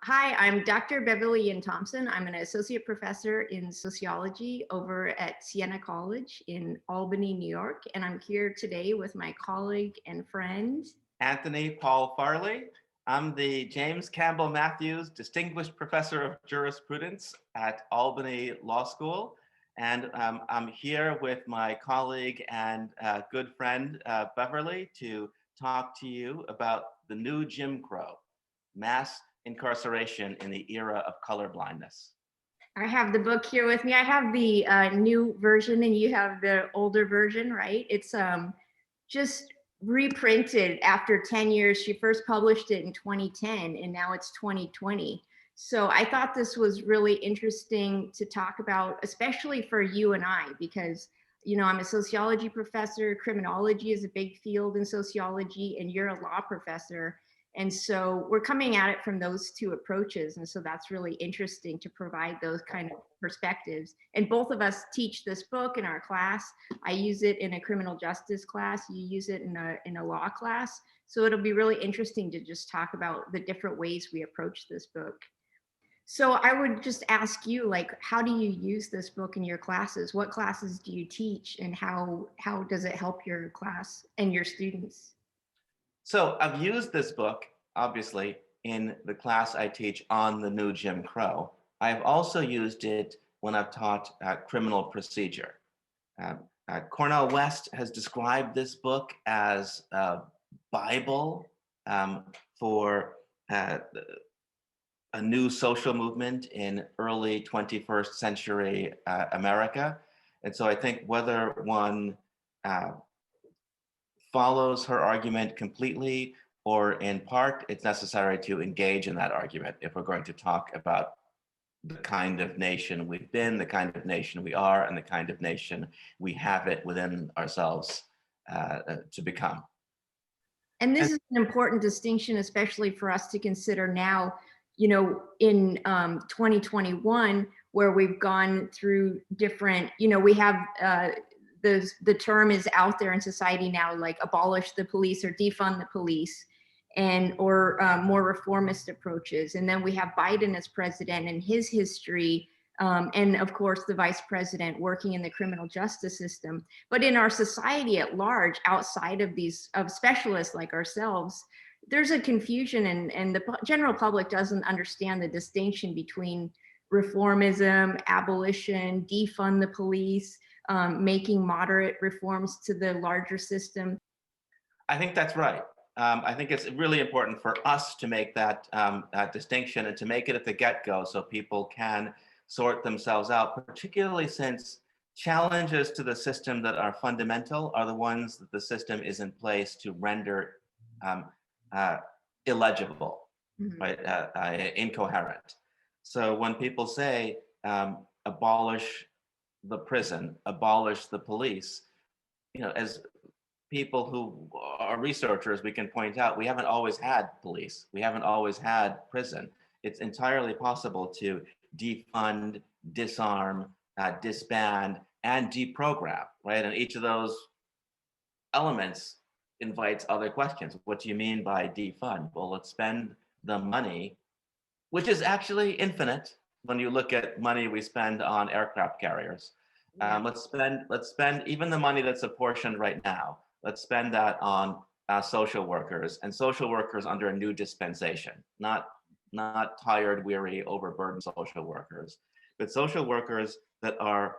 Hi, I'm Dr. Beverly and Thompson. I'm an associate professor in sociology over at Siena College in Albany, New York. And I'm here today with my colleague and friend, Anthony Paul Farley. I'm the James Campbell Matthews Distinguished Professor of Jurisprudence at Albany Law School. And I'm here with my colleague and good friend, Beverly, to talk to you about the new Jim Crow, mass incarceration in the era of colorblindness. I have the book here with me. I have the new version and you have the older version, right? It's just reprinted after 10 years. She first published it in 2010 and now it's 2020. So I thought this was really interesting to talk about, especially for you and I, because I'm a sociology professor, criminology is a big field in sociology, and you're a law professor. And so we're coming at it from those two approaches. And so that's really interesting to provide those kind of perspectives. And both of us teach this book in our class. I use it in a criminal justice class. You use it in a law class. So it'll be really interesting to just talk about the different ways we approach this book. So I would just ask you, like, how do you use this book in your classes? What classes do you teach, and how does it help your class and your students? So I've used this book, obviously, in the class I teach on the new Jim Crow. I've also used it when I've taught criminal procedure. Cornel West has described this book as a Bible for a new social movement in early 21st century America. And so I think whether one follows her argument completely or in part, it's necessary to engage in that argument if we're going to talk about the kind of nation we've been, the kind of nation we are, and the kind of nation we have it within ourselves to become. And this is an important distinction, especially for us to consider now, in 2021, where we've gone through different, we have the term is out there in society now, like abolish the police or defund the police, or more reformist approaches. And then we have Biden as president and his history, and of course the vice president working in the criminal justice system. But in our society at large, outside of these specialists like ourselves, there's a confusion, and the general public doesn't understand the distinction between reformism, abolition, defund the police, making moderate reforms to the larger system. I think that's right. I think it's really important for us to make that distinction and to make it at the get-go so people can sort themselves out, particularly since challenges to the system that are fundamental are the ones that the system is in place to render illegible, mm-hmm. right? Incoherent. So when people say abolish the prison, abolish the police, as people who are researchers, we can point out we haven't always had police. We haven't always had prison. It's entirely possible to defund, disarm, disband, and deprogram, right? And each of those elements invites other questions. What do you mean by defund? Well, let's spend the money, which is actually infinite when you look at money we spend on aircraft carriers. Let's spend even the money that's apportioned right now. Let's spend that on social workers, and social workers under a new dispensation, not tired, weary, overburdened social workers, but social workers that are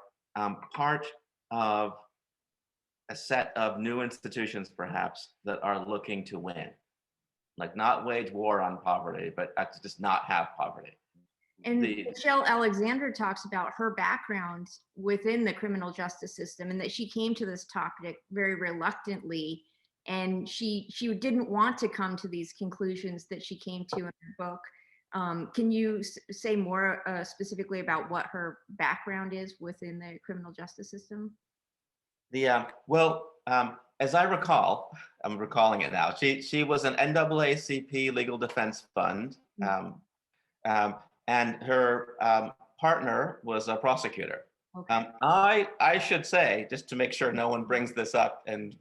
part of a set of new institutions, perhaps, that are looking to win, like not wage war on poverty, but just not have poverty. And Michelle Alexander talks about her background within the criminal justice system, and that she came to this topic very reluctantly, and she didn't want to come to these conclusions that she came to in her book. Can you say more specifically about what her background is within the criminal justice system? As I recall, I'm recalling it now. She was an NAACP Legal Defense Fund. And her partner was a prosecutor. Okay. I should say, just to make sure no one brings this up and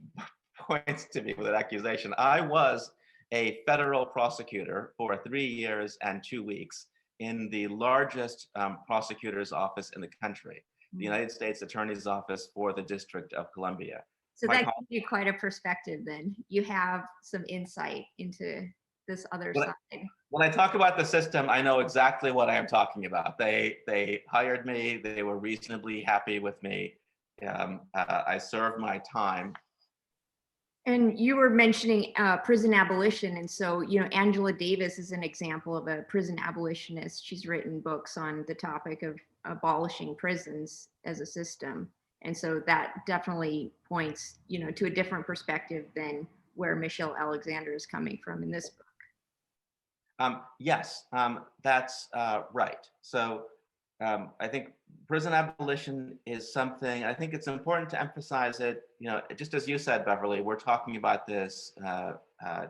points to me with an accusation, I was a federal prosecutor for 3 years and 2 weeks in the largest prosecutor's office in the country, the United States Attorney's Office for the District of Columbia. So that gives you quite a perspective then. You have some insight into this other side. When I talk about the system, I know exactly what I am talking about. They hired me. They were reasonably happy with me. I served my time. And you were mentioning prison abolition. And so, you know, Angela Davis is an example of a prison abolitionist. She's written books on the topic of abolishing prisons as a system. And so that definitely points, you know, to a different perspective than where Michelle Alexander is coming from in this book. Yes, that's right. So I think prison abolition is something, I think it's important to emphasize it, you know, just as you said, Beverly, we're talking about this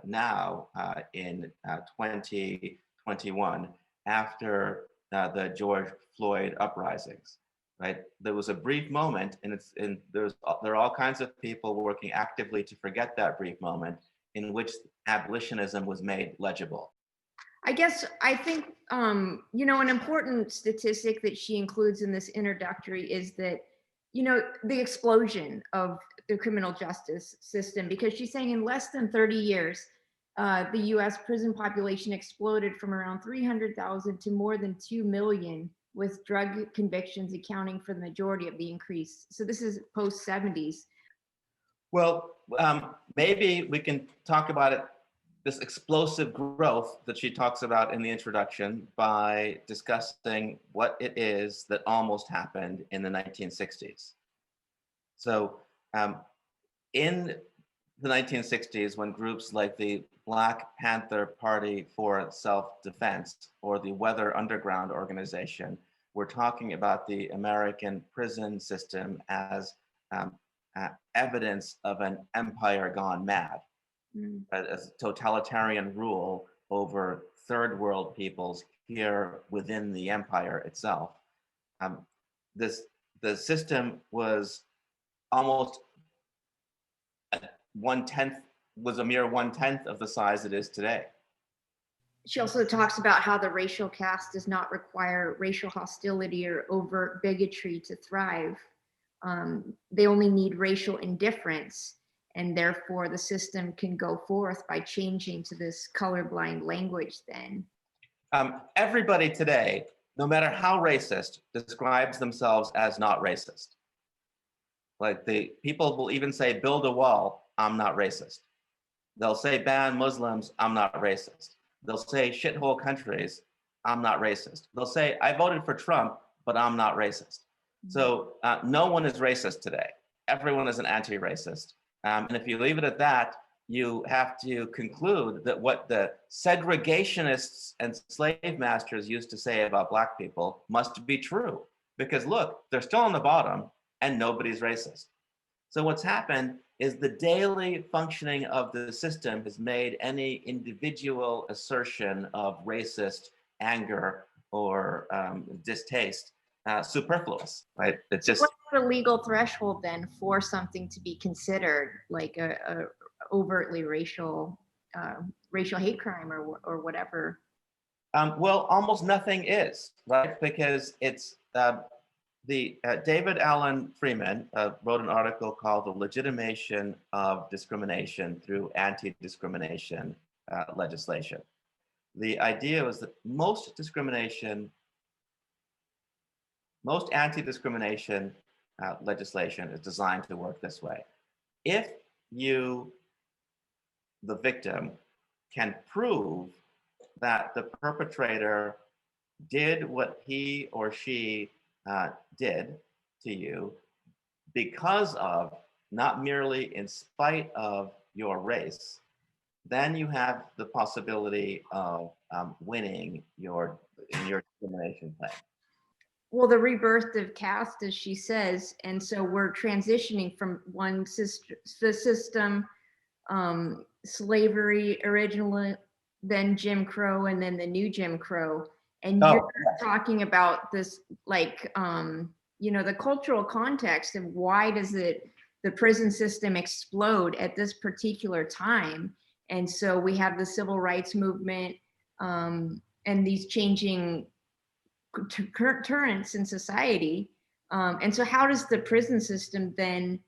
now in 2021 after the George Floyd uprisings, right? There was a brief moment, and there are all kinds of people working actively to forget that brief moment in which abolitionism was made legible. I think, you know, an important statistic that she includes in this introductory is that, you know, the explosion of the criminal justice system, because she's saying in less than 30 years, the US prison population exploded from around 300,000 to more than 2 million, with drug convictions accounting for the majority of the increase. So this is post 70s. Well, maybe we can talk about it, this explosive growth that she talks about in the introduction, by discussing what it is that almost happened in the 1960s. So in the 1960s, when groups like the Black Panther Party for Self-Defense or the Weather Underground organization were talking about the American prison system as evidence of an empire gone mad, as totalitarian rule over third world peoples here within the empire itself. The system was almost a mere 1/10 of the size it is today. She also talks about how the racial caste does not require racial hostility or overt bigotry to thrive. They only need racial indifference, and therefore the system can go forth by changing to this colorblind language then. Everybody today, no matter how racist, describes themselves as not racist. Like, the people will even say, build a wall, I'm not racist. They'll say ban Muslims, I'm not racist. They'll say shithole countries, I'm not racist. They'll say I voted for Trump, but I'm not racist. So no one is racist today. Everyone is an anti-racist. And if you leave it at that, you have to conclude that what the segregationists and slave masters used to say about Black people must be true. Because look, they're still on the bottom and nobody's racist. So what's happened is the daily functioning of the system has made any individual assertion of racist anger or distaste superfluous, right? It's just— What's the legal threshold then for something to be considered like a overtly racial hate crime or whatever? Well, almost nothing is, right? Because it's David Allen Freeman wrote an article called "The Legitimation of Discrimination Through Anti-Discrimination Legislation." The idea was that most anti-discrimination legislation is designed to work this way. If you, the victim, can prove that the perpetrator did what he or she did to you because of, not merely in spite of, your race, then you have the possibility of winning your discrimination claim. Well, the rebirth of caste, as she says, and so we're transitioning from one system, slavery originally, then Jim Crow, and then the new Jim Crow. And you're talking about this, like, you know, the cultural context of why does the prison system explode at this particular time? And so we have the civil rights movement, and these changing currents in society. And so how does the prison system then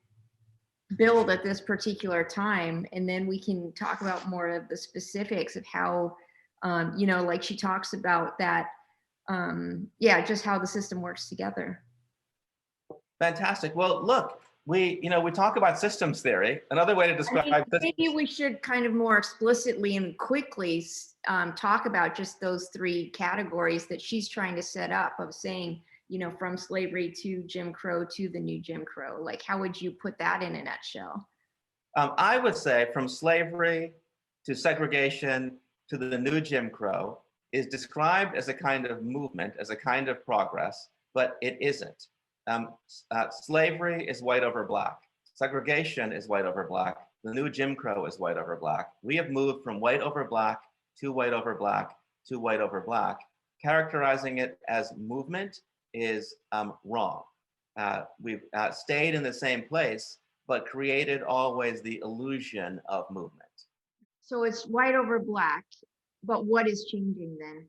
build at this particular time? And then we can talk about more of the specifics of how, like she talks about that, just how the system works together. Fantastic. Well, look, we talk about systems theory. Another way to describe maybe we should kind of more explicitly and quickly talk about just those three categories that she's trying to set up of saying, from slavery to Jim Crow to the new Jim Crow. Like, how would you put that in a nutshell? I would say from slavery to segregation to the new Jim Crow is described as a kind of movement, as a kind of progress, but it isn't. Slavery is white over black. Segregation is white over black. The new Jim Crow is white over black. We have moved from white over black to white over black to white over black. Characterizing it as movement is wrong. We've stayed in the same place, but created always the illusion of movement. So it's white over black, but what is changing then?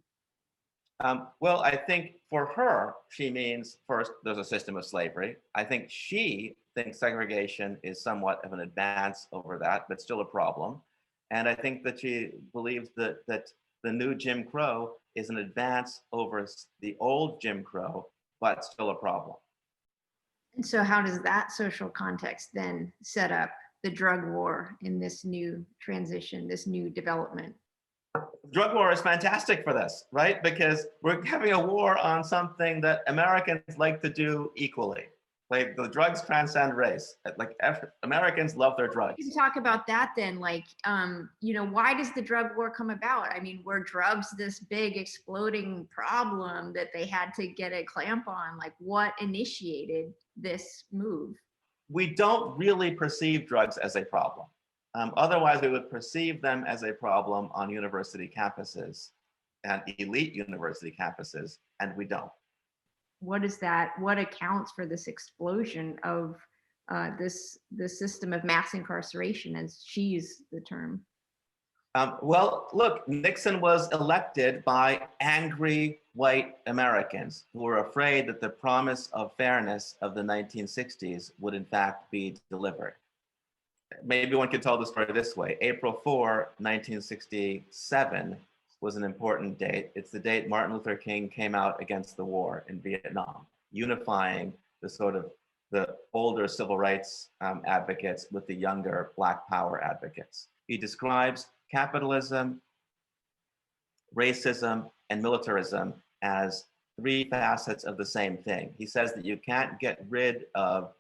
Well, I think for her, she means first, there's a system of slavery. I think she thinks segregation is somewhat of an advance over that, but still a problem. And I think that she believes that the new Jim Crow is an advance over the old Jim Crow, but still a problem. And so how does that social context then set up the drug war in this new transition, this new development? Drug war is fantastic for this, right? Because we're having a war on something that Americans like to do equally. Like, the drugs transcend race. Like, Americans love their drugs. You can talk about that then. Like, why does the drug war come about? I mean, were drugs this big exploding problem that they had to get a clamp on? Like, what initiated this move? We don't really perceive drugs as a problem. Otherwise, we would perceive them as a problem on university campuses and elite university campuses, and we don't. What is that? What accounts for this explosion of the system of mass incarceration, as she used the term? Well, look, Nixon was elected by angry white Americans who were afraid that the promise of fairness of the 1960s would in fact be delivered. Maybe one could tell the story this way. April 4, 1967 was an important date. It's the date Martin Luther King came out against the war in Vietnam, unifying the older civil rights advocates with the younger Black Power advocates. He describes capitalism, racism, and militarism as three facets of the same thing. He says that you can't get rid of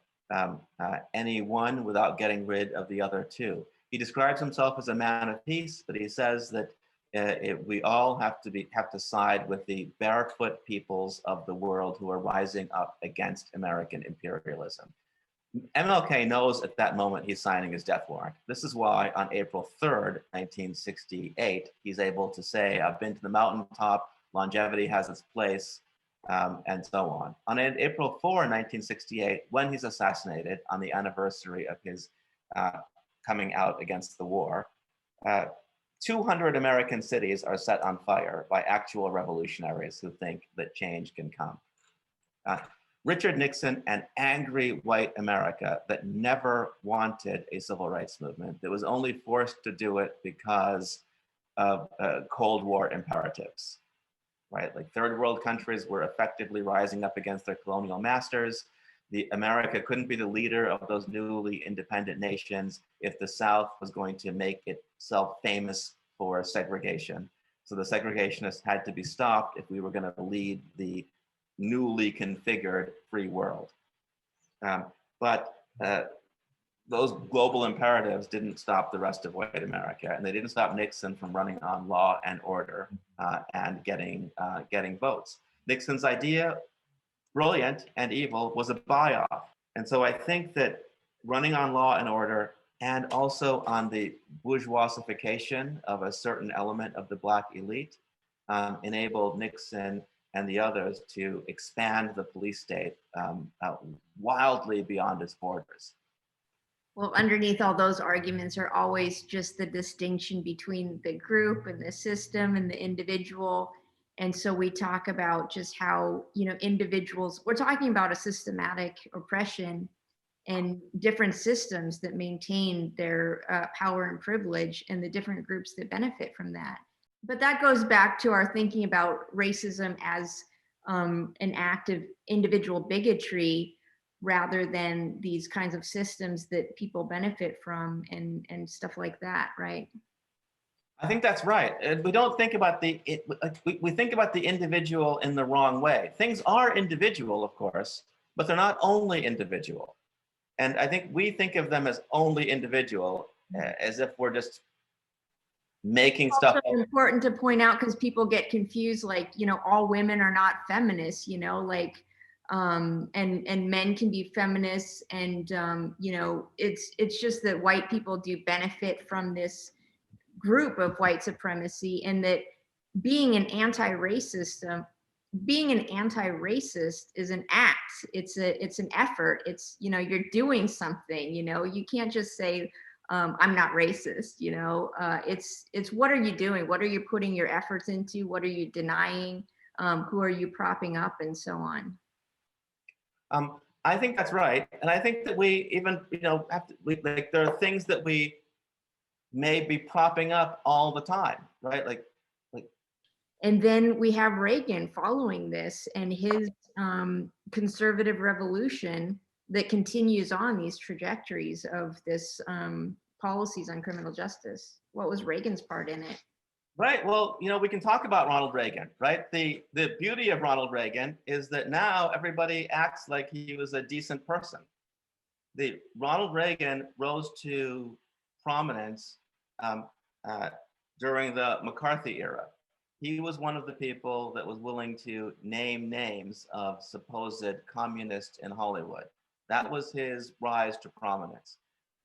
any one without getting rid of the other two. He describes himself as a man of peace, but he says that we all have to side with the barefoot peoples of the world who are rising up against American imperialism. MLK knows at that moment he's signing his death warrant. This is why on April 3rd, 1968, he's able to say, I've been to the mountaintop, longevity has its place, and so on. On April 4, 1968, when he's assassinated on the anniversary of his coming out against the war, 200 American cities are set on fire by actual revolutionaries who think that change can come. Richard Nixon, an angry white America that never wanted a civil rights movement, that was only forced to do it because of Cold War imperatives, right? Like, third world countries were effectively rising up against their colonial masters. America couldn't be the leader of those newly independent nations if the South was going to make itself famous for segregation. So the segregationists had to be stopped if we were going to lead the newly configured free world. But those global imperatives didn't stop the rest of white America, and they didn't stop Nixon from running on law and order and getting votes. Nixon's idea, brilliant and evil, was a buy-off. And so I think that running on law and order and also on the bourgeoisification of a certain element of the Black elite enabled Nixon and the others to expand the police state wildly beyond its borders. Well, underneath all those arguments are always just the distinction between the group and the system and the individual. And so we talk about just how, individuals, we're talking about a systematic oppression and different systems that maintain their power and privilege and the different groups that benefit from that. But that goes back to our thinking about racism as an act of individual bigotry rather than these kinds of systems that people benefit from and stuff like that, right? I think that's right. And we don't think about we think about the individual in the wrong way. Things are individual, of course, but they're not only individual. And I think we think of them as only individual, as if we're just making stuff up. It's important to point out because people get confused, like, all women are not feminists, like, and men can be feminists, and it's just that white people do benefit from this group of white supremacy, and that being an anti-racist is an act. It's an effort. It's, you're doing something. You can't just say I'm not racist. It's what are you doing? What are you putting your efforts into? What are you denying? Who are you propping up, and so on. I think that's right, and I think that we even have to, there are things that we may be propping up all the time, right? And then we have Reagan following this and his conservative revolution that continues on these trajectories of this policies on criminal justice. What was Reagan's part in it? Right. Well, we can talk about Ronald Reagan, right? The beauty of Ronald Reagan is that now everybody acts like he was a decent person. Ronald Reagan rose to prominence during the McCarthy era. He was one of the people that was willing to name names of supposed communists in Hollywood. That was his rise to prominence.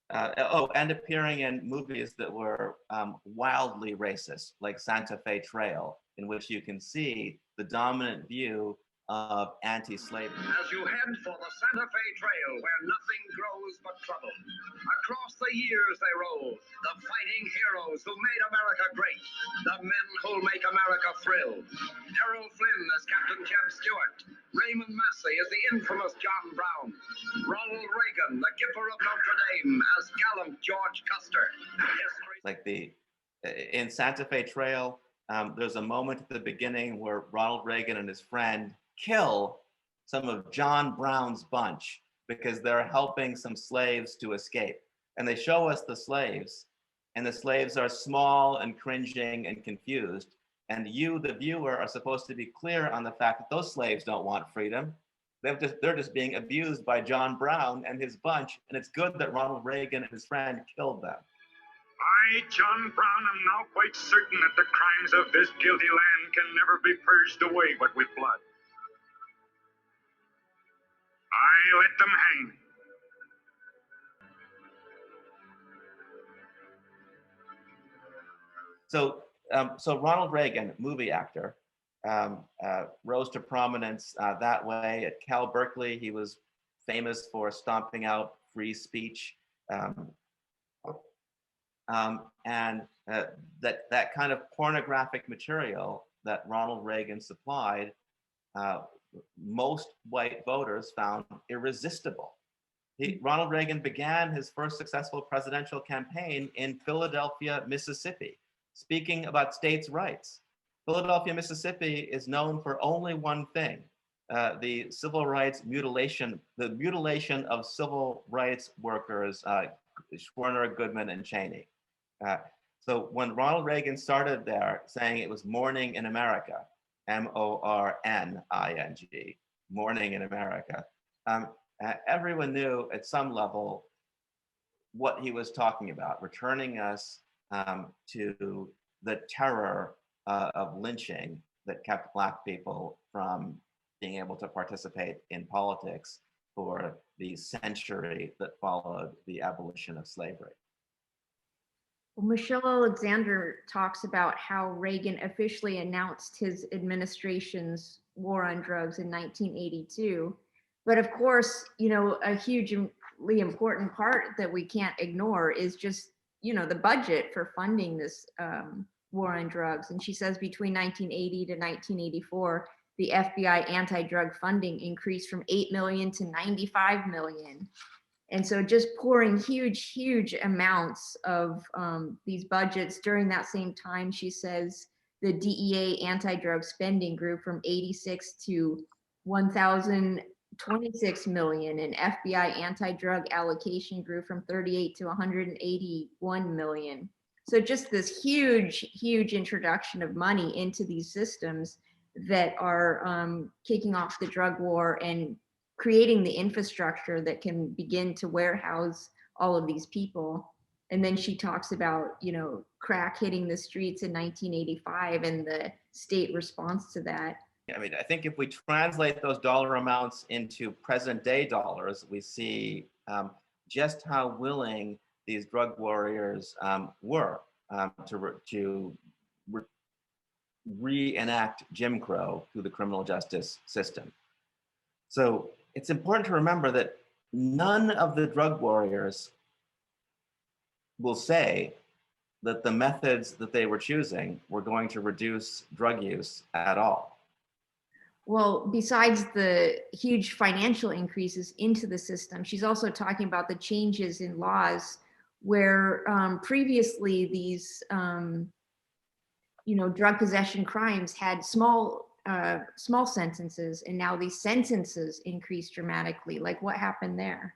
And appearing in movies that were wildly racist, like Santa Fe Trail, in which you can see the dominant view of anti-slavery. As you head for the Santa Fe Trail, where nothing grows but trouble. Across the years they roll, the fighting heroes who made America great, the men who'll make America thrill. Errol Flynn as Captain Jeb Stuart, Raymond Massey as the infamous John Brown, Ronald Reagan, the Gipper of Notre Dame, as gallant George Custer. In Santa Fe Trail, there's a moment at the beginning where Ronald Reagan and his friend kill some of John Brown's bunch because they're helping some slaves to escape. And they show us the slaves, and the slaves are small and cringing and confused. And you, the viewer, are supposed to be clear on the fact that those slaves don't want freedom. They're just being abused by John Brown and his bunch. And it's good that Ronald Reagan and his friend killed them. I, John Brown, am now quite certain that the crimes of this guilty land can never be purged away but with blood. I let them hang. So Ronald Reagan, movie actor, rose to prominence that way. At Cal Berkeley, he was famous for stomping out free speech. And that kind of pornographic material that Ronald Reagan supplied, most white voters found irresistible. Ronald Reagan began his first successful presidential campaign in Philadelphia, Mississippi, speaking about states' rights. Philadelphia, Mississippi is known for only one thing, the civil rights mutilation, the mutilation of civil rights workers, Schwerner, Goodman, and Cheney. So when Ronald Reagan started there saying it was morning in America, morning, morning in America, everyone knew at some level what he was talking about, returning us to the terror of lynching that kept Black people from being able to participate in politics for the century that followed the abolition of slavery. Well, Michelle Alexander talks about how Reagan officially announced his administration's war on drugs in 1982. But of course, a huge really important part that we can't ignore is just, you know, the budget for funding this war on drugs. And she says between 1980 to 1984, the FBI anti-drug funding increased from 8 million to 95 million. And so just pouring huge amounts of these budgets during that same time, she says the DEA anti-drug spending grew from 86 to 1,026 million, and FBI anti-drug allocation grew from 38 to 181 million. So just this huge introduction of money into these systems that are kicking off the drug war and creating the infrastructure that can begin to warehouse all of these people. And then she talks about, you know, crack hitting the streets in 1985 and the state response to that. I mean, I think if we translate those dollar amounts into present day dollars, we see just how willing these drug warriors were to reenact Jim Crow through the criminal justice system. So it's important to remember that none of the drug warriors will say that the methods that they were choosing were going to reduce drug use at all. Well, besides the huge financial increases into the system, she's also talking about the changes in laws where previously these, you know, drug possession crimes had small sentences, and now these sentences increased dramatically. Like, what happened there?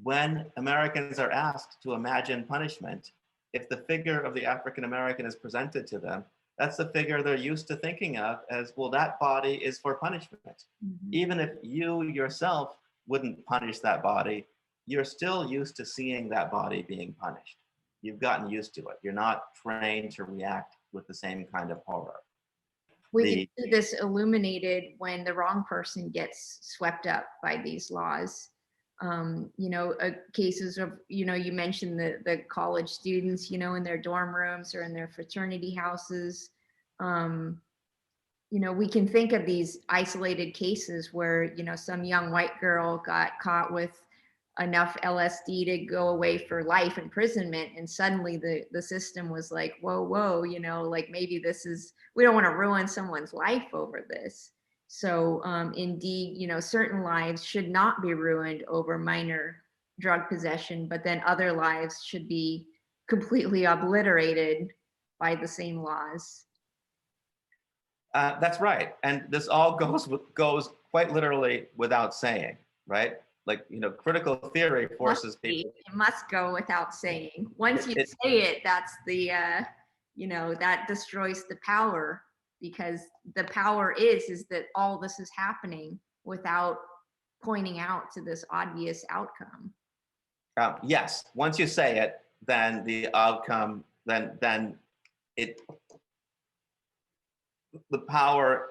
When Americans are asked to imagine punishment, if the figure of the African American is presented to them, that's the figure they're used to thinking of as, well, that body is for punishment. Mm-hmm. Even if you yourself wouldn't punish that body, you're still used to seeing that body being punished. You've gotten used to it. You're not trained to react with the same kind of horror. We can see this illuminated when the wrong person gets swept up by these laws. You know, cases of, you know, you mentioned the college students, you know, in their dorm rooms or in their fraternity houses. You know, we can think of these isolated cases where, you know, some young white girl got caught with enough LSD to go away for life imprisonment, and suddenly the system was like, whoa, you know, like maybe this is, we don't want to ruin someone's life over this. So indeed, you know, certain lives should not be ruined over minor drug possession, but then other lives should be completely obliterated by the same laws. That's right. And this all goes quite literally without saying, right? Like, you know, critical theory forces people. It must go without saying. Once you say it, that's the, you know, that destroys the power, because the power is that all this is happening without pointing out to this obvious outcome. Yes, once you say it, then the outcome, then it, the power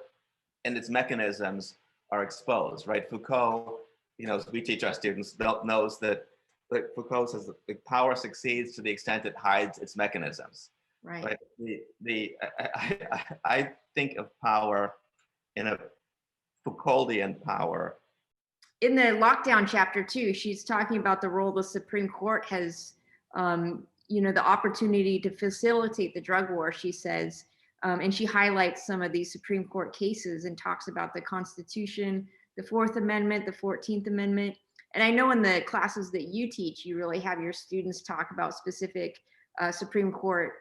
and its mechanisms are exposed, right? Foucault, you know, we teach our students, knows that Foucault says that the power succeeds to the extent it hides its mechanisms. Right. I think of power in a Foucauldian power. In the lockdown chapter too, she's talking about the role the Supreme Court has, you know, the opportunity to facilitate the drug war, she says, and she highlights some of these Supreme Court cases and talks about the Constitution, the Fourth Amendment, the 14th Amendment. And I know in the classes that you teach, you really have your students talk about specific Supreme Court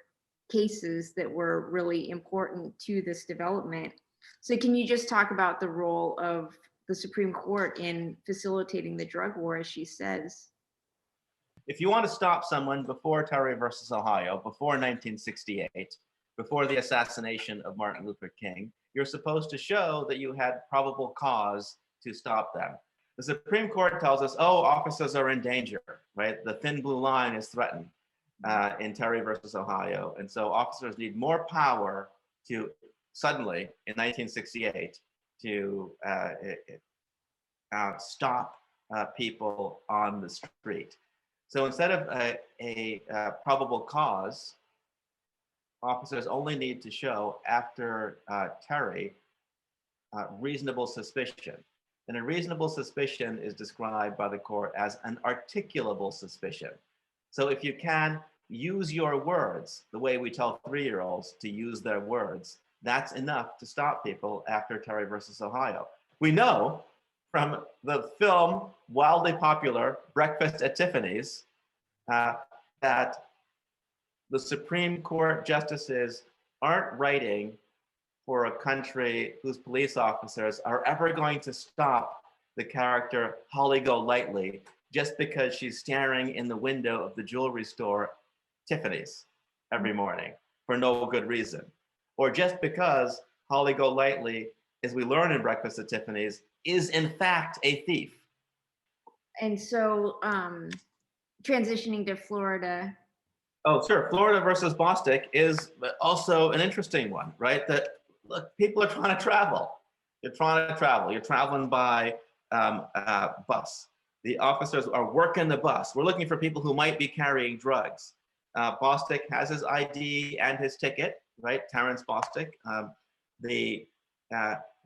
cases that were really important to this development. So can you just talk about the role of the Supreme Court in facilitating the drug war, as she says? If you want to stop someone before Terry versus Ohio, before 1968, before the assassination of Martin Luther King, you're supposed to show that you had probable cause to stop them. The Supreme Court tells us, oh, officers are in danger, right? The thin blue line is threatened in Terry versus Ohio. And so officers need more power to suddenly, in 1968, to stop people on the street. So instead of a probable cause, officers only need to show after Terry reasonable suspicion. And a reasonable suspicion is described by the court as an articulable suspicion. So if you can use your words the way we tell 3-year-olds to use their words, that's enough to stop people after Terry versus Ohio. We know from the film, wildly popular, Breakfast at Tiffany's, that the Supreme Court justices aren't writing for a country whose police officers are ever going to stop the character Holly Golightly just because she's staring in the window of the jewelry store Tiffanys every morning for no good reason. Or just because Holly Golightly, as we learn in Breakfast at Tiffany's, is in fact a thief. And so transitioning to Florida. Oh, sure. Florida versus Bostick is also an interesting one, right? That, look, people are trying to travel. You're trying to travel. You're traveling by bus. The officers are working the bus. We're looking for people who might be carrying drugs. Bostick has his ID and his ticket, right? Terrence Bostick. The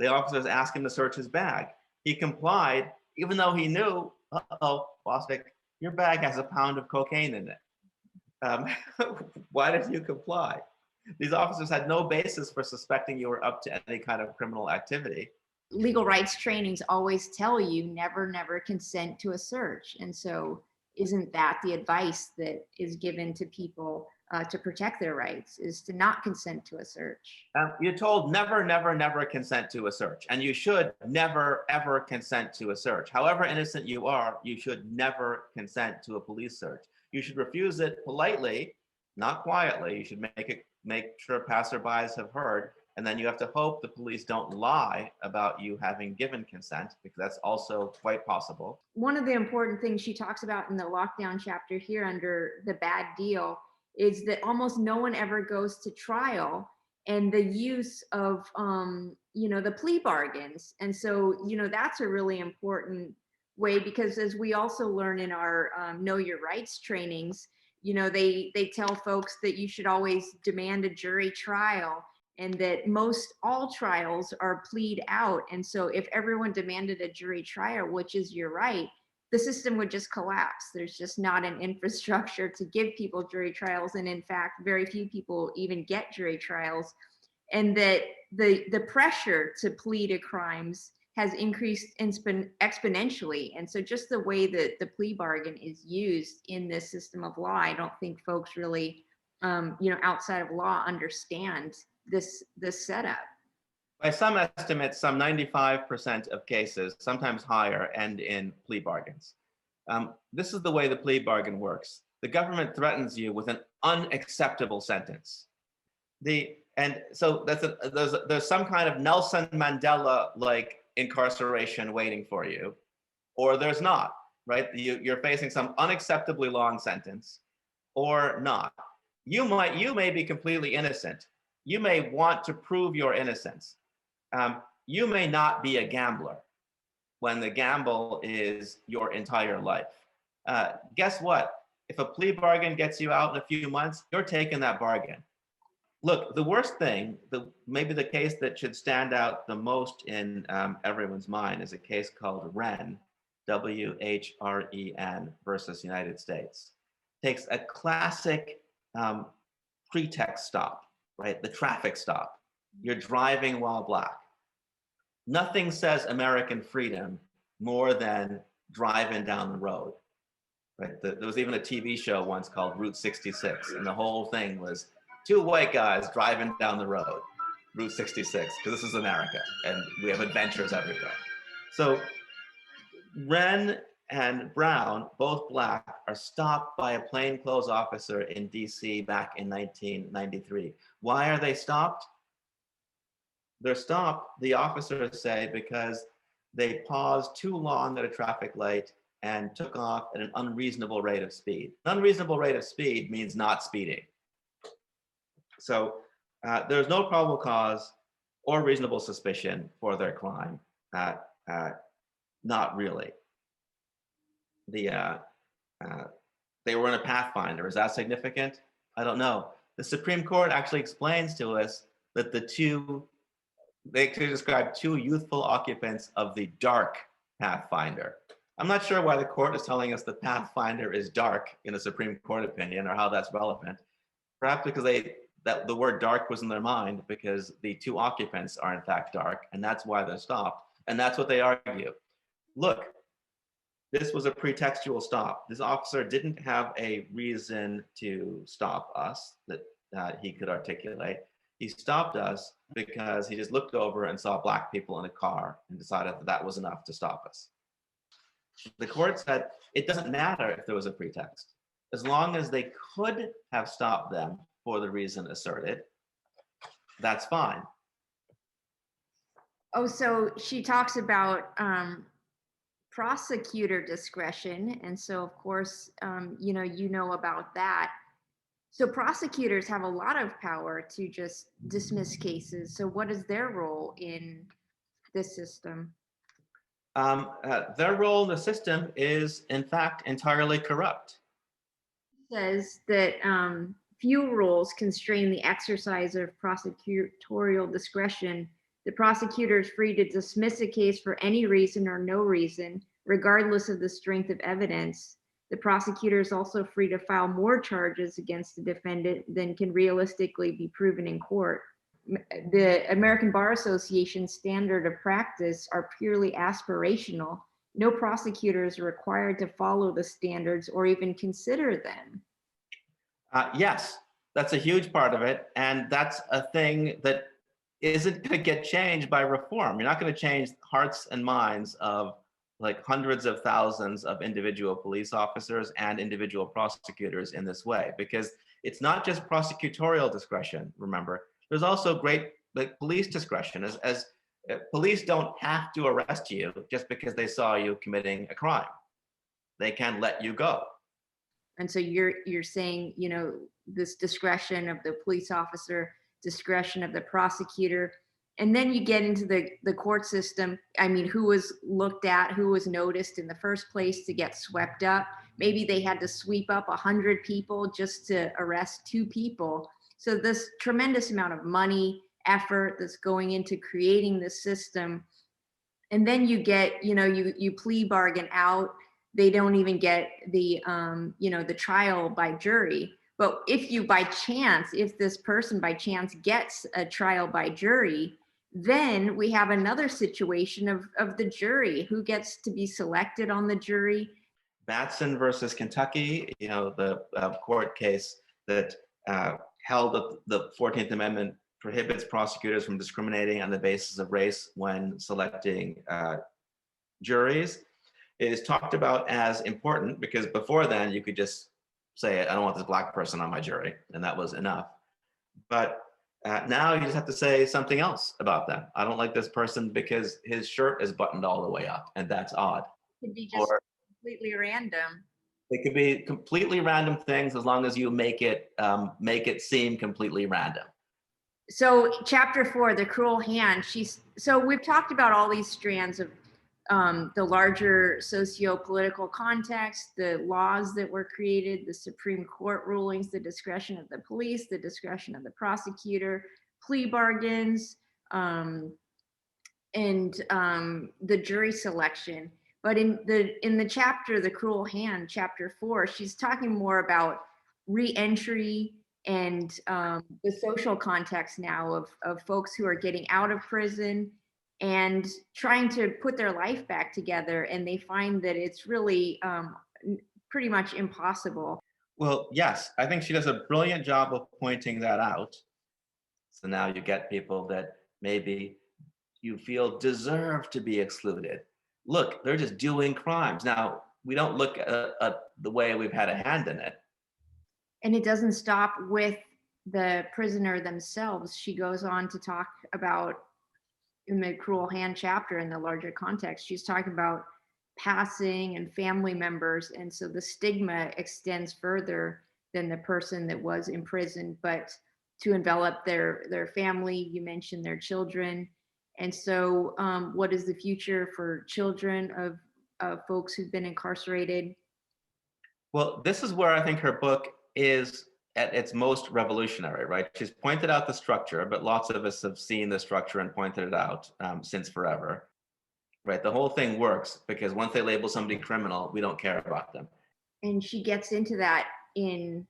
officers asked him to search his bag. He complied, even though he knew, uh-oh, Bostick, your bag has a pound of cocaine in it. Why did you comply? These officers had no basis for suspecting you were up to any kind of criminal activity. Legal rights trainings always tell you never consent to a search. And so isn't that the advice that is given to people to protect their rights, is to not consent to a search? You're told never consent to a search. And you should never, ever consent to a search. However innocent you are, you should never consent to a police search. You should refuse it politely, not quietly. You should make sure passerbys have heard. And then you have to hope the police don't lie about you having given consent, because that's also quite possible. One of the important things she talks about in the lockdown chapter here under the bad deal is that almost no one ever goes to trial, and the use of, the plea bargains. And so, that's a really important way, because as we also learn in our Know Your Rights trainings, they tell folks that you should always demand a jury trial, and that all trials are plead out. And so if everyone demanded a jury trial, which is your right, the system would just collapse. There's just not an infrastructure to give people jury trials. And in fact, very few people even get jury trials. And that the pressure to plead to crimes has increased exponentially. And so just the way that the plea bargain is used in this system of law, I don't think folks really, outside of law understand this setup. By some estimates, some 95% of cases, sometimes higher, end in plea bargains. This is the way the plea bargain works. The government threatens you with an unacceptable sentence. And so there's some kind of Nelson Mandela-like incarceration waiting for you, or there's not, right? You're facing some unacceptably long sentence, or not. You may be completely innocent. You may want to prove your innocence. You may not be a gambler when the gamble is your entire life. Guess what? If a plea bargain gets you out in a few months, you're taking that bargain. Look, the worst thing, maybe the case that should stand out the most in everyone's mind is a case called Ren, W-H-R-E-N versus United States. Takes a classic pretext stop, right? The traffic stop. You're driving while black. Nothing says American freedom more than driving down the road, right? There was even a TV show once called Route 66, and the whole thing was two white guys driving down the road, Route 66, because this is America, and we have adventures everywhere. So Ren and Brown, both black, are stopped by a plainclothes officer in DC back in 1993. Why are they stopped? They're stopped, the officers say, because they paused too long at a traffic light and took off at an unreasonable rate of speed. An unreasonable rate of speed means not speeding. So there's no probable cause or reasonable suspicion for their crime. Not really. They were in a Pathfinder. Is that significant? I don't know. The Supreme Court actually explains to us that they actually describe two youthful occupants of the dark pathfinder. I'm not sure why the court is telling us the pathfinder is dark in a Supreme Court opinion, or how that's relevant. Perhaps because that the word dark was in their mind because the two occupants are in fact dark, and that's why they're stopped. And that's what they argue. Look, this was a pretextual stop. This officer didn't have a reason to stop us that he could articulate. He stopped us because he just looked over and saw black people in a car and decided that that was enough to stop us. The court said it doesn't matter if there was a pretext. As long as they could have stopped them for the reason asserted, that's fine. Oh, so she talks about prosecutor discretion. And so, of course, you know about that. So prosecutors have a lot of power to just dismiss cases. So what is their role in this system? Their role in the system is, in fact, entirely corrupt. It says that few rules constrain the exercise of prosecutorial discretion. The prosecutor is free to dismiss a case for any reason or no reason, regardless of the strength of evidence. The prosecutor is also free to file more charges against the defendant than can realistically be proven in court. The American Bar Association standard of practice are purely aspirational. No prosecutor is required to follow the standards or even consider them. Yes, that's a huge part of it. And that's a thing that isn't going to get changed by reform. You're not going to change hearts and minds of like hundreds of thousands of individual police officers and individual prosecutors in this way, because it's not just prosecutorial discretion, remember. There's also great police discretion, as police don't have to arrest you just because they saw you committing a crime. They can let you go. And so you're saying, this discretion of the police officer, discretion of the prosecutor, and then you get into the court system. I mean, who was looked at, who was noticed in the first place to get swept up. Maybe they had to sweep up 100 people just to arrest 2 people. So this tremendous amount of money, effort that's going into creating this system. And then you get, you plea bargain out. They don't even get the, the trial by jury. But if this person by chance gets a trial by jury, then we have another situation of the jury. Who gets to be selected on the jury? Batson versus Kentucky, the court case that held that the 14th Amendment prohibits prosecutors from discriminating on the basis of race when selecting juries, is talked about as important because before then you could just say, I don't want this black person on my jury, and that was enough. But now you just have to say something else about them. I don't like this person because his shirt is buttoned all the way up, and that's odd. It could be just completely random. It could be completely random things as long as you make it seem completely random. So chapter 4, the cruel hand. So we've talked about all these strands of the larger socio-political context, the laws that were created, the Supreme Court rulings, the discretion of the police, the discretion of the prosecutor, plea bargains, and the jury selection. But in the chapter, The Cruel Hand, chapter 4, she's talking more about re-entry and the social context now of folks who are getting out of prison and trying to put their life back together. And they find that it's really pretty much impossible. Well, yes, I think she does a brilliant job of pointing that out. So now you get people that maybe you feel deserve to be excluded. Look, they're just doing crimes. Now, we don't look at the way we've had a hand in it. And it doesn't stop with the prisoner themselves. She goes on to talk about, in the Cruel Hand chapter, in the larger context, she's talking about passing and family members. And so the stigma extends further than the person that was imprisoned, but to envelop their family. You mentioned their children. And so what is the future for children of folks who've been incarcerated? Well, this is where I think her book is at its most revolutionary, right? She's pointed out the structure, but lots of us have seen the structure and pointed it out since forever. right? The whole thing works because once they label somebody criminal, we don't care about them. And she gets into that in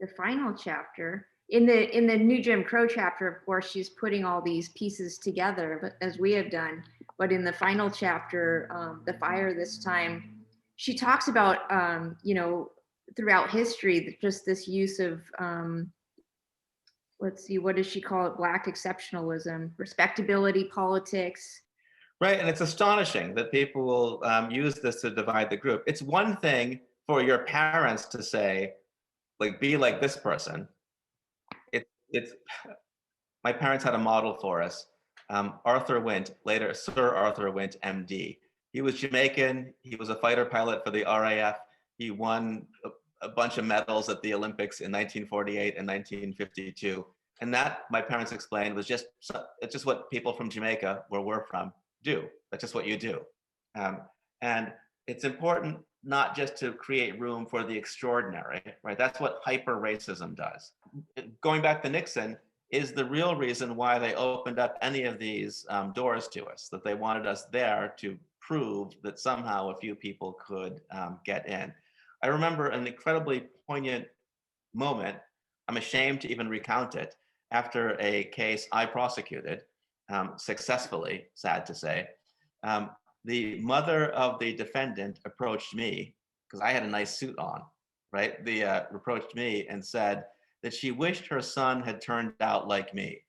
the final chapter. In the New Jim Crow chapter, of course, she's putting all these pieces together, but as we have done. But in the final chapter, The Fire this time, she talks about, throughout history, just this use of, let's see, what does she call it? Black exceptionalism, respectability politics. Right, and it's astonishing that people will use this to divide the group. It's one thing for your parents to say, like, be like this person. It's my parents had a model for us. Arthur Wint, later Sir Arthur Wint, MD. He was Jamaican. He was a fighter pilot for the RAF. He won a bunch of medals at the Olympics in 1948 and 1952. And that, my parents explained, was it's just what people from Jamaica, where we're from, do. That's just what you do. And it's important not just to create room for the extraordinary, right? That's what hyper racism does. Going back to Nixon is the real reason why they opened up any of these doors to us, that they wanted us there to prove that somehow a few people could get in. I remember an incredibly poignant moment. I'm ashamed to even recount it. After a case I prosecuted successfully, sad to say, the mother of the defendant approached me because I had a nice suit on, right? Approached me and said that she wished her son had turned out like me.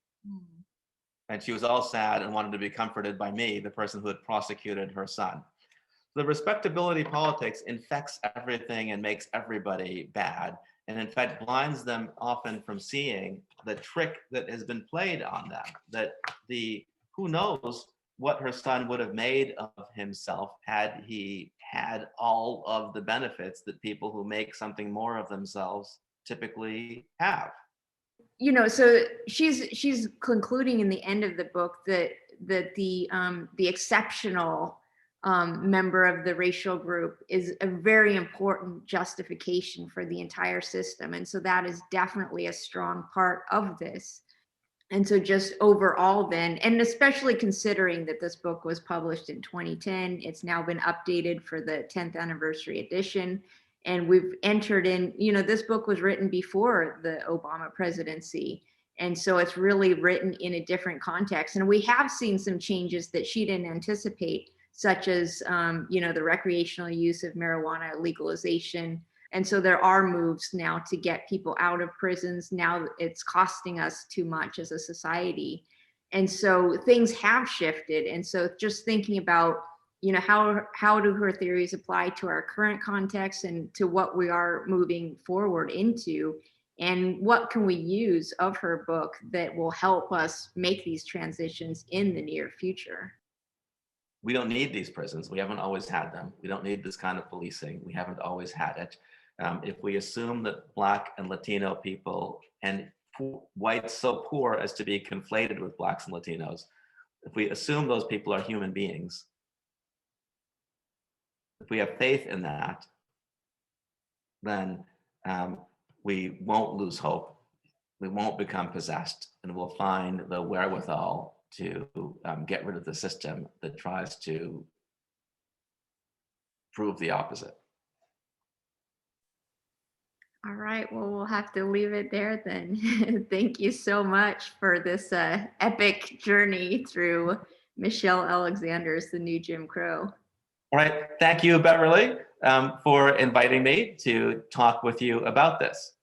And she was all sad and wanted to be comforted by me, the person who had prosecuted her son. The respectability politics infects everything and makes everybody bad, and in fact blinds them often from seeing the trick that has been played on them, that who knows what her son would have made of himself had he had all of the benefits that people who make something more of themselves typically have. So she's concluding in the end of the book that the exceptional member of the racial group is a very important justification for the entire system. And so that is definitely a strong part of this. And so just overall then, and especially considering that this book was published in 2010, it's now been updated for the 10th anniversary edition. And we've entered in, this book was written before the Obama presidency. And so it's really written in a different context. And we have seen some changes that she didn't anticipate, such as, the recreational use of marijuana legalization. And so there are moves now to get people out of prisons. Now it's costing us too much as a society. And so things have shifted. And so just thinking about, how do her theories apply to our current context and to what we are moving forward into, and what can we use of her book that will help us make these transitions in the near future? We don't need these prisons. We haven't always had them. We don't need this kind of policing. We haven't always had it. If we assume that Black and Latino people and whites so poor as to be conflated with Blacks and Latinos, if we assume those people are human beings, if we have faith in that, then we won't lose hope. We won't become possessed, and we'll find the wherewithal to get rid of the system that tries to prove the opposite. All right, well, we'll have to leave it there then. Thank you so much for this epic journey through Michelle Alexander's The New Jim Crow. All right, thank you, Beverly, for inviting me to talk with you about this.